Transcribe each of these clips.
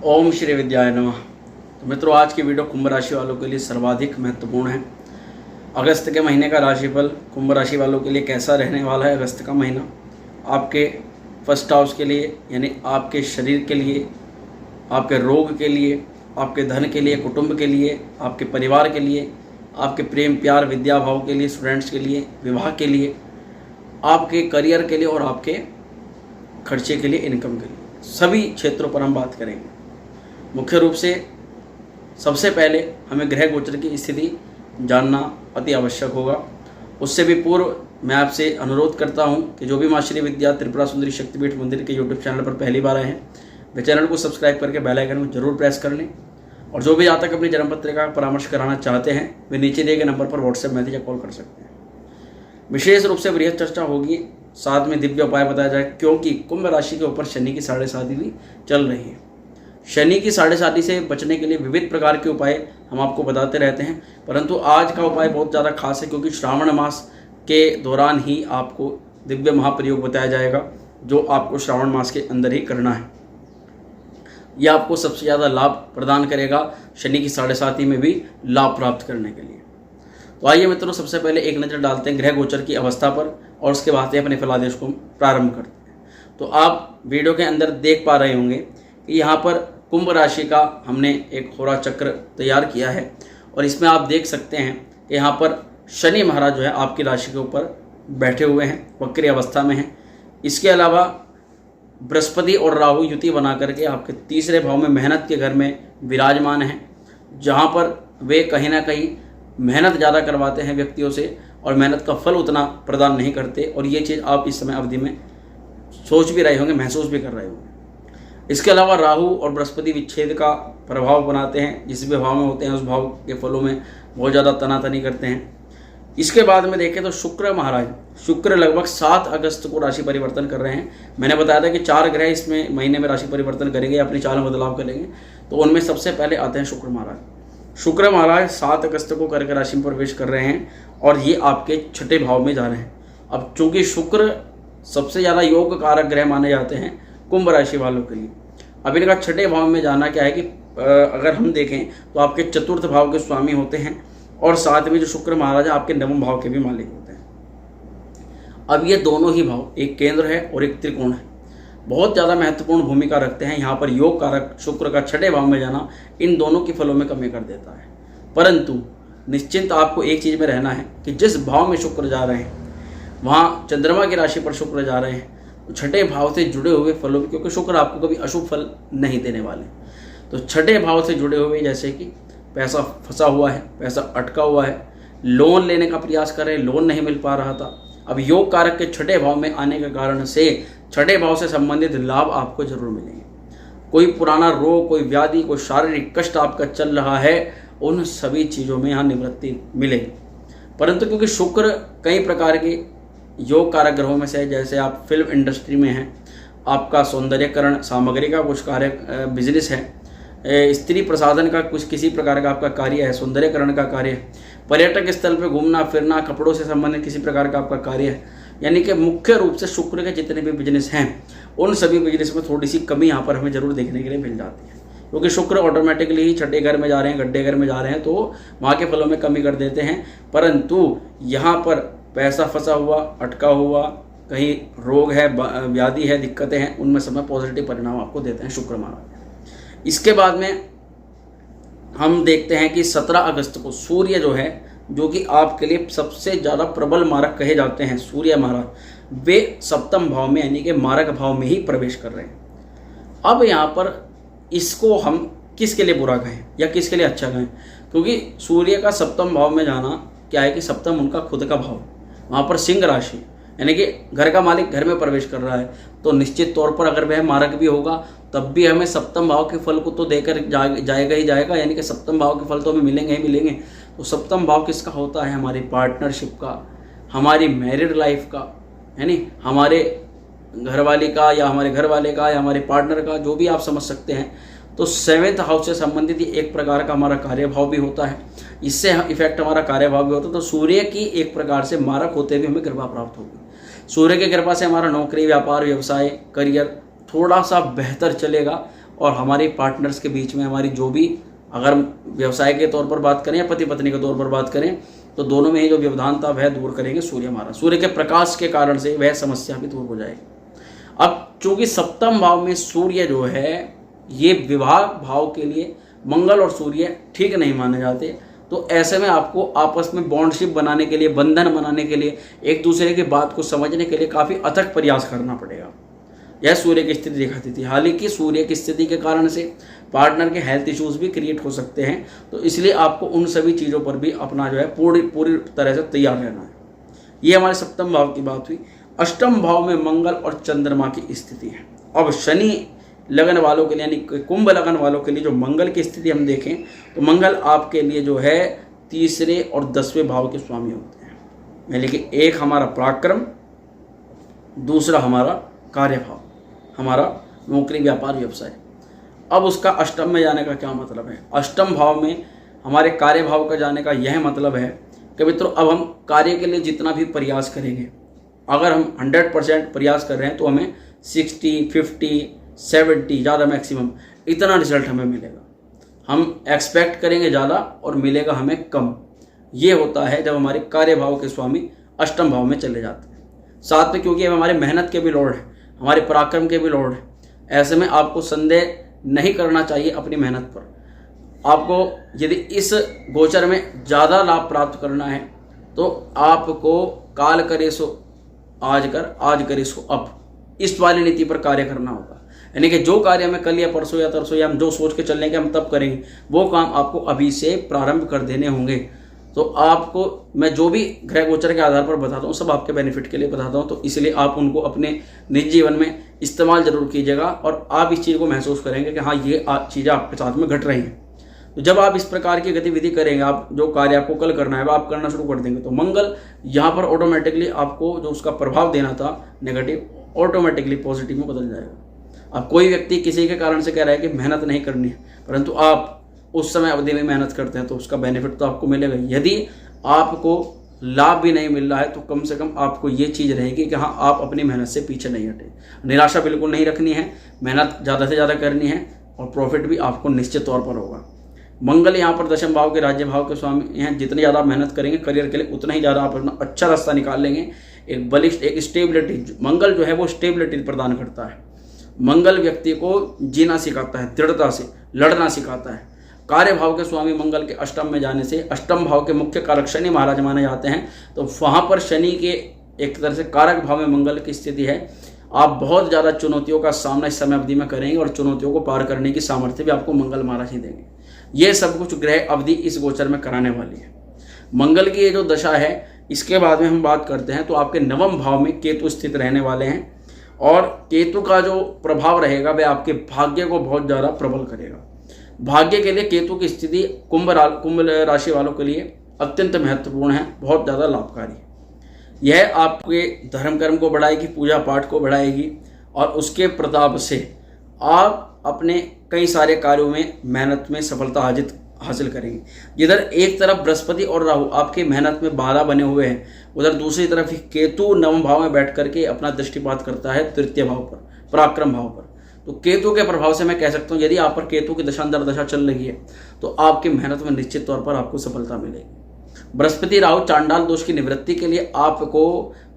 ओम श्री विद्याय नमः। तो मित्रों, आज की वीडियो कुंभ राशि वालों के लिए सर्वाधिक महत्वपूर्ण है। अगस्त के महीने का राशिफल कुंभ राशि वालों के लिए कैसा रहने वाला है। अगस्त का महीना आपके फर्स्ट हाउस के लिए, यानी आपके शरीर के लिए, आपके रोग के लिए, आपके धन के लिए, कुटुंब के लिए, आपके परिवार के लिए, आपके प्रेम प्यार विद्या भाव के लिए, स्टूडेंट्स के लिए, विवाह के लिए, आपके करियर के लिए और आपके खर्चे के लिए, इनकम के लिए, सभी क्षेत्रों पर हम बात करेंगे। मुख्य रूप से सबसे पहले हमें ग्रह गोचर की स्थिति जानना अति आवश्यक होगा। उससे भी पूर्व मैं आपसे अनुरोध करता हूं कि जो भी माँ श्री विद्या त्रिपुरा सुंदरी शक्तिपीठ मंदिर के यूट्यूब चैनल पर पहली बार आए हैं, वे चैनल को सब्सक्राइब करके बेल आइकन को जरूर प्रेस कर लें। और जो भी जातक अपनी जन्म पत्रिका का परामर्श कराना चाहते हैं, वे नीचे दिए गए नंबर पर व्हाट्सएप मैसेज या कॉल कर सकते हैं। विशेष रूप से बृहद चर्चा होगी, साथ में दिव्य उपाय बताया जाए, क्योंकि कुंभ राशि के ऊपर शनि की 7.5 चल रही है। शनि की 7.5 से बचने के लिए विविध प्रकार के उपाय हम आपको बताते रहते हैं, परंतु आज का उपाय बहुत ज़्यादा खास है, क्योंकि श्रावण मास के दौरान ही आपको दिव्य महाप्रयोग बताया जाएगा, जो आपको श्रावण मास के अंदर ही करना है। यह आपको सबसे ज़्यादा लाभ प्रदान करेगा, शनि की 7.5 में भी लाभ प्राप्त करने के लिए। तो आइए मित्रों, सबसे पहले एक नज़र डालते हैं ग्रह गोचर की अवस्था पर, और उसके बाद अपने फलादेश को प्रारंभ करते हैं। तो आप वीडियो के अंदर देख पा रहे होंगे कि यहाँ पर कुंभ राशि का हमने एक होरा चक्र तैयार किया है, और इसमें आप देख सकते हैं कि यहाँ पर शनि महाराज जो है आपकी राशि के ऊपर बैठे हुए हैं, वक्री अवस्था में हैं। इसके अलावा बृहस्पति और राहु युति बना करके आपके तीसरे भाव में मेहनत के घर में विराजमान हैं, जहाँ पर वे कहीं ना कहीं मेहनत ज़्यादा करवाते हैं व्यक्तियों से, और मेहनत का फल उतना प्रदान नहीं करते। और ये चीज़ आप इस समय अवधि में सोच भी रहे होंगे, महसूस भी कर रहे होंगे। इसके अलावा राहु और बृहस्पति विच्छेद का प्रभाव बनाते हैं, जिस भी भाव में होते हैं उस भाव के फलों में बहुत ज़्यादा तनातनी करते हैं। इसके बाद में देखें तो शुक्र महाराज, शुक्र लगभग 7 अगस्त को राशि परिवर्तन कर रहे हैं। मैंने बताया था कि 4 ग्रह इसमें महीने में राशि परिवर्तन करेंगे, अपनी चाल में बदलाव करेंगे, तो उनमें सबसे पहले आते हैं शुक्र महाराज। शुक्र महाराज 7 अगस्त को कर्क राशि में प्रवेश कर रहे हैं, और ये आपके छठे भाव में जा रहे हैं। अब चूंकि शुक्र सबसे ज़्यादा योग कारक ग्रह माने जाते हैं कुंभ राशि वालों के लिए, अब इनका छठे भाव में जाना क्या है कि अगर हम देखें तो आपके चतुर्थ भाव के स्वामी होते हैं, और साथ में जो शुक्र महाराज आपके नवम भाव के भी मालिक होते हैं। अब ये दोनों ही भाव, एक केंद्र है और एक त्रिकोण है, बहुत ज़्यादा महत्वपूर्ण भूमिका रखते हैं। यहाँ पर योग कारक शुक्र का छठे भाव में जाना इन दोनों के फलों में कमी कर देता है। परंतु निश्चिंत आपको एक चीज़ में रहना है कि जिस भाव में शुक्र जा रहे हैं, वहाँ चंद्रमा की राशि पर शुक्र जा रहे हैं, तो छठे भाव से जुड़े हुए फलों में, क्योंकि शुक्र आपको कभी अशुभ फल नहीं देने वाले, तो छठे भाव से जुड़े हुए, जैसे कि पैसा फंसा हुआ है, पैसा अटका हुआ है, लोन लेने का प्रयास कर रहे हैं, लोन नहीं मिल पा रहा था, अब योग कारक के छठे भाव में आने के कारण से छठे भाव से संबंधित लाभ आपको जरूर मिलेंगे। कोई पुराना रोग, कोई व्याधि, कोई शारीरिक कष्ट आपका चल रहा है, उन सभी चीज़ों में यहाँ निवृत्ति मिलेगी। परंतु क्योंकि शुक्र कई प्रकार के योग कारक ग्रहों में से है, जैसे आप फिल्म इंडस्ट्री में हैं, आपका सौंदर्यकरण सामग्री का कुछ कार्य बिजनेस है, स्त्री प्रसाधन का कुछ किसी प्रकार का आपका कार्य है, सौंदर्यकरण का कार्य है, पर्यटक स्थल पे घूमना फिरना, कपड़ों से संबंधित किसी प्रकार का आपका कार्य है, यानी कि मुख्य रूप से शुक्र के जितने भी बिजनेस हैं, उन सभी बिजनेस में थोड़ी सी कमी यहाँ पर हमें जरूर देखने के लिए मिल जाती है, क्योंकि शुक्र ऑटोमेटिकली ही छठे घर में जा रहे हैं, गड्ढे घर में जा रहे हैं, तो वहाँ के फलों में कमी कर देते हैं। परंतु यहाँ पर पैसा फंसा हुआ, अटका हुआ, कहीं रोग है, व्याधि है, दिक्कतें हैं, उनमें समय पॉजिटिव परिणाम आपको देते हैं शुक्र महाराज। इसके बाद में हम देखते हैं कि 17 अगस्त को सूर्य जो है, जो कि आपके लिए सबसे ज़्यादा प्रबल मारक कहे जाते हैं, सूर्य महाराज, वे सप्तम भाव में यानी कि मारक भाव में ही प्रवेश कर रहे हैं। अब यहाँ पर इसको हम किसके लिए बुरा कहें या किसके लिए अच्छा कहें, क्योंकि सूर्य का सप्तम भाव में जाना क्या है कि सप्तम उनका खुद का भाव, वहाँ पर सिंह राशि यानी कि घर का मालिक घर में प्रवेश कर रहा है, तो निश्चित तौर पर अगर वह मारक भी होगा तब भी हमें सप्तम भाव के फल को तो देकर जाएगा ही जाएगा, यानी कि सप्तम भाव के फल तो हमें मिलेंगे ही मिलेंगे। तो सप्तम भाव किसका होता है? हमारी पार्टनरशिप का, हमारी मैरिड लाइफ का, यानी हमारे घरवाली का या हमारे घर वाले का या हमारे पार्टनर का, जो भी आप समझ सकते हैं। तो 7th हाउस से संबंधित एक प्रकार का हमारा कार्यभाव भी होता है, इससे इफेक्ट हमारा कार्यभाव भी होता है। तो सूर्य की एक प्रकार से मारक होते हुए हमें कृपा प्राप्त होगी। सूर्य की कृपा से हमारा नौकरी, व्यापार, व्यवसाय, करियर थोड़ा सा बेहतर चलेगा और हमारे पार्टनर्स के बीच में हमारी जो भी, अगर व्यवसाय के तौर पर बात करें या पति पत्नी के तौर पर बात करें, तो दोनों में ही जो व्यवधान था वह दूर करेंगे सूर्य महाराज। सूर्य के प्रकाश के कारण से वह समस्या भी दूर हो जाएगी। अब चूंकि सप्तम भाव में सूर्य जो है, ये विवाह भाव के लिए मंगल और सूर्य ठीक नहीं माने जाते, तो ऐसे में आपको आपस में बॉन्डशिप बनाने के लिए, बंधन बनाने के लिए, एक दूसरे की बात को समझने के लिए काफ़ी अथक प्रयास करना पड़ेगा। यह सूर्य की स्थिति दिखाती थी। हालांकि सूर्य की स्थिति के कारण से पार्टनर के हेल्थ इश्यूज भी क्रिएट हो सकते हैं, तो इसलिए आपको उन सभी चीज़ों पर भी अपना जो है पूरी तरह से तैयार रहना है। ये हमारे सप्तम भाव की बात हुई। अष्टम भाव में मंगल और चंद्रमा की स्थिति है। अब शनि लगन वालों के लिए, यानी कुंभ लगन वालों के लिए जो मंगल की स्थिति हम देखें, तो मंगल आपके लिए जो है तीसरे और 10वें भाव के स्वामी होते हैं। यानी कि एक हमारा पराक्रम, दूसरा हमारा कार्यभाव, हमारा नौकरी, व्यापार, व्यवसाय। अब उसका अष्टम में जाने का क्या मतलब है? अष्टम भाव में हमारे कार्यभाव का जाने का यह मतलब है कि मित्रों, अब हम कार्य के लिए जितना भी प्रयास करेंगे, अगर हम 100% प्रयास कर रहे हैं तो हमें 60, 50, 70 ज़्यादा मैक्सिमम इतना रिजल्ट हमें मिलेगा। हम एक्सपेक्ट करेंगे ज़्यादा और मिलेगा हमें कम। ये होता है जब हमारे कार्यभाव के स्वामी अष्टम भाव में चले जाते हैं। साथ में क्योंकि अब हमारे मेहनत के भी लॉर्ड हैं, हमारे पराक्रम के भी लॉर्ड हैं, ऐसे में आपको संदेह नहीं करना चाहिए अपनी मेहनत पर। आपको यदि इस गोचर में ज़्यादा लाभ प्राप्त करना है तो आपको काल करे सो आज कर, आज करे सो अब, इस वाली नीति पर कार्य करना होगा। यानी कि जो कार्य हमें कल या परसों या तरसों या हम जो सोच के चलने के हम तब करेंगे, वो काम आपको अभी से प्रारंभ कर देने होंगे। तो आपको मैं जो भी ग्रह गोचर के आधार पर बताता हूँ, सब आपके बेनिफिट के लिए बताता हूँ, तो इसलिए आप उनको अपने निजी जीवन में इस्तेमाल जरूर कीजिएगा और आप इस चीज़ को महसूस करेंगे कि हाँ, ये चीज़ें आपके साथ में घट रही हैं। तो जब आप इस प्रकार की गतिविधि करेंगे, आप जो कार्य आपको कल करना है वह आप करना शुरू कर देंगे, तो मंगल यहाँ पर ऑटोमेटिकली आपको जो उसका प्रभाव देना था नेगेटिव, ऑटोमेटिकली पॉजिटिव में बदल जाएगा। अब कोई व्यक्ति किसी के कारण से कह रहा है कि मेहनत नहीं करनी है, परंतु आप उस समय अवधि में मेहनत करते हैं तो उसका बेनिफिट तो आपको मिलेगा। यदि आपको लाभ भी नहीं मिल रहा है तो कम से कम आपको ये चीज़ रहेगी कि हाँ, आप अपनी मेहनत से पीछे नहीं हटे। निराशा बिल्कुल नहीं रखनी है, मेहनत ज़्यादा से ज़्यादा करनी है और प्रॉफिट भी आपको निश्चित तौर पर होगा। मंगल यहाँ पर दशम भाव के राज्य भाव के स्वामी हैं। जितनी ज़्यादा मेहनत करेंगे करियर के लिए, उतना ही ज़्यादा आप अपना अच्छा रास्ता निकाल लेंगे। एक बलिष्ठ, एक स्टेबिलिटी, मंगल जो है वो स्टेबिलिटी प्रदान करता है। मंगल व्यक्ति को जीना सिखाता है, दृढ़ता से लड़ना सिखाता है। कार्य भाव के स्वामी मंगल के अष्टम में जाने से, अष्टम भाव के मुख्य कारक शनि महाराज माने जाते हैं, तो वहाँ पर शनि के एक तरह से कारक भाव में मंगल की स्थिति है। आप बहुत ज़्यादा चुनौतियों का सामना इस समय अवधि में करेंगे और चुनौतियों को पार करने की सामर्थ्य भी आपको मंगल महाराज ही देंगे। ये सब कुछ ग्रह अवधि इस गोचर में कराने वाली है। मंगल की ये जो दशा है, इसके बाद में हम बात करते हैं तो आपके नवम भाव में केतु स्थित रहने वाले हैं और केतु का जो प्रभाव रहेगा वह आपके भाग्य को बहुत ज़्यादा प्रबल करेगा। भाग्य के लिए केतु की स्थिति कुंभ राशि वालों के लिए अत्यंत महत्वपूर्ण है, बहुत ज़्यादा लाभकारी है। यह आपके धर्म कर्म को बढ़ाएगी, पूजा पाठ को बढ़ाएगी और उसके प्रताप से आप अपने कई सारे कार्यों में मेहनत में सफलता हासिल करेंगे। जिधर एक तरफ बृहस्पति और राहु आपकी मेहनत में बाधा बने हुए हैं, उधर दूसरी तरफ केतु नवम भाव में बैठ करके अपना दृष्टिपात करता है तृतीय भाव पर, पराक्रम भाव पर। तो केतु के प्रभाव से मैं कह सकता हूँ, यदि आप पर केतु की दशांतर दशा चल रही है तो आपकी मेहनत में निश्चित तौर पर आपको सफलता मिलेगी। बृहस्पति राहु चांडाल दोष की निवृत्ति के लिए आपको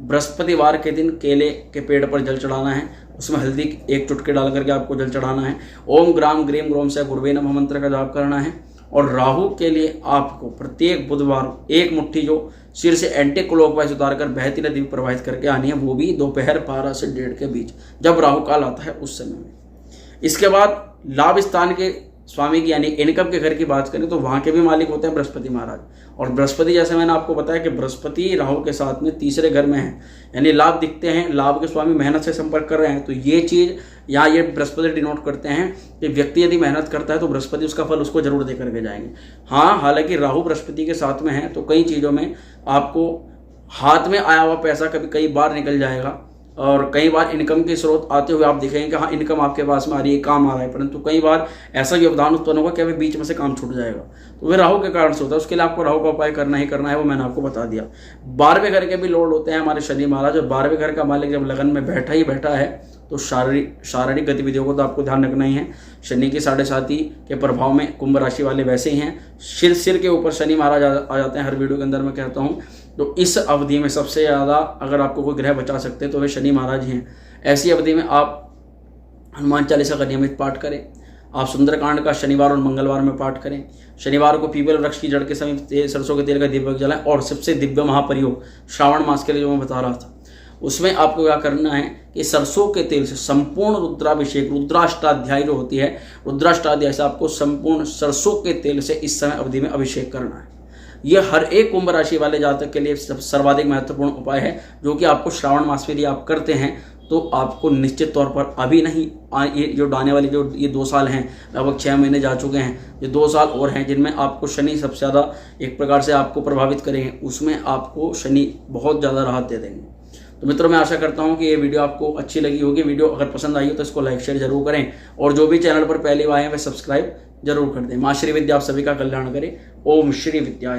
बृहस्पतिवार के दिन केले के पेड़ पर जल चढ़ाना है, उसमें हल्दी एक चुटकी डाल करके आपको जल चढ़ाना है। ओम ग्राम ग्रीम ग्रोम से गुरुवे नमः मंत्र का जाप करना है। और राहु के लिए आपको प्रत्येक बुधवार एक मुट्ठी जो सिर से एंटी क्लॉकवाइज उतारकर बहती नदी प्रवाहित करके आनी है, वो भी दोपहर 12 से 1:30 के बीच, जब राहु काल आता है उस समय में। इसके बाद लाभ स्थान के स्वामी की यानी इनकम के घर की बात करें तो वहाँ के भी मालिक होते हैं बृहस्पति महाराज। और बृहस्पति, जैसे मैंने आपको बताया कि बृहस्पति राहु के साथ में तीसरे घर में है, यानी लाभ दिखते हैं, लाभ के स्वामी मेहनत से संपर्क कर रहे हैं। तो ये चीज़ यहाँ ये बृहस्पति डिनोट करते हैं कि व्यक्ति यदि मेहनत करता है तो बृहस्पति उसका फल उसको जरूर दे करके जाएंगे। हाँ, हालांकि राहु बृहस्पति के साथ में है तो कई चीज़ों में आपको हाथ में आया हुआ पैसा कभी कई बार निकल जाएगा और कई बार इनकम के स्रोत आते हुए आप दिखेंगे कि हाँ, इनकम आपके पास में आ रही है, काम आ रहा है, परंतु कई बार ऐसा व्यवधान उत्पन्न होगा कि अभी बीच में से काम छूट जाएगा। तो वह राहु के कारण से होता है। उसके लिए आपको राहु का उपाय करना ही करना है, वो मैंने आपको बता दिया। 12वें घर के भी लॉर्ड होते हैं हमारे शनि महाराज, और 12वें घर का मालिक जब लगन में बैठा है तो शारीरिक गतिविधियों को तो आपको ध्यान रखना ही है। शनि की 7.5 के प्रभाव में कुंभ राशि वाले वैसे ही हैं, सिर के ऊपर शनि महाराज आ जाते हैं, हर वीडियो के अंदर मैं कहता हूँ। तो इस अवधि में सबसे ज़्यादा अगर आपको कोई ग्रह बचा सकते हैं तो वे शनि महाराज हैं। ऐसी अवधि में आप हनुमान चालीसा का नियमित पाठ करें, आप सुंदरकांड का शनिवार और मंगलवार में पाठ करें। शनिवार को पीपल वृक्ष की जड़ के समीप सरसों के तेल का दीपक जलाएं। और सबसे दिव्य महाप्रयोग श्रावण मास के लिए जो मैं बता रहा था, उसमें आपको क्या करना है कि सरसों के तेल से संपूर्ण रुद्राभिषेक, रुद्राष्टाध्याय जो होती है, रुद्राष्टाध्याय से आपको संपूर्ण सरसों के तेल से इस समय अवधि में अभिषेक करना है। यह हर एक कुंभ राशि वाले जातक के लिए सर्वाधिक महत्वपूर्ण उपाय है, जो कि आपको श्रावण मास में यदि आप करते हैं तो आपको निश्चित तौर पर अभी नहीं, ये जो आने वाली जो ये 2 साल हैं, लगभग 6 महीने जा चुके हैं, ये 2 साल और हैं जिनमें आपको शनि सबसे ज़्यादा एक प्रकार से आपको प्रभावित करेंगे, उसमें आपको शनि बहुत ज़्यादा राहत दे देंगे। तो मित्रों, मैं आशा करता हूं कि ये वीडियो आपको अच्छी लगी होगी। वीडियो अगर पसंद आई हो तो इसको लाइक शेयर जरूर करें, और जो भी चैनल पर पहली बार आए हैं वे सब्सक्राइब जरूर कर दें। मां श्री विद्या आप सभी का कल्याण करें। ओम श्री विद्या।